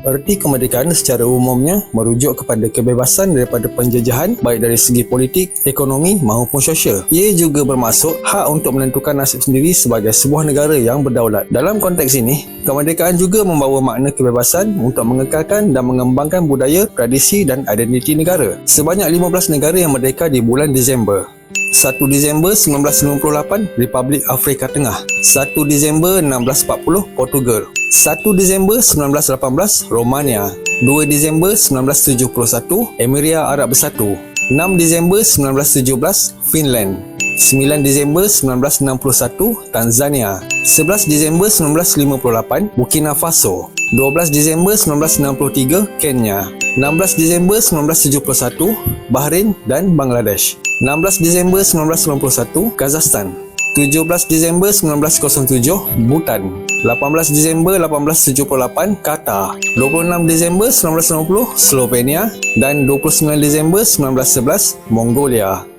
Erti kemerdekaan secara umumnya merujuk kepada kebebasan daripada penjajahan baik dari segi politik, ekonomi maupun sosial. Ia juga bermaksud hak untuk menentukan nasib sendiri sebagai sebuah negara yang berdaulat. Dalam konteks ini, kemerdekaan juga membawa makna kebebasan untuk mengekalkan dan mengembangkan budaya, tradisi dan identiti negara. Sebanyak 15 negara yang merdeka di bulan Disember. 1 Disember 1998 Republik Afrika Tengah, 1 Disember 1640 Portugal, 1 Disember 1918 Romania, 2 Disember 1971 Emiria Arab Bersatu, 6 Disember 1917 Finland, 9 Disember 1961 Tanzania, 11 Disember 1958 Burkina Faso, 12 Disember 1963 Kenya, 16 Disember 1971 Bahrain dan Bangladesh, 16 Disember 1991 Kazakhstan, 17 Disember 1907 Bhutan, 18 Disember 1878 Qatar, 26 Disember 1990 Slovenia dan 29 Disember 1911 Mongolia.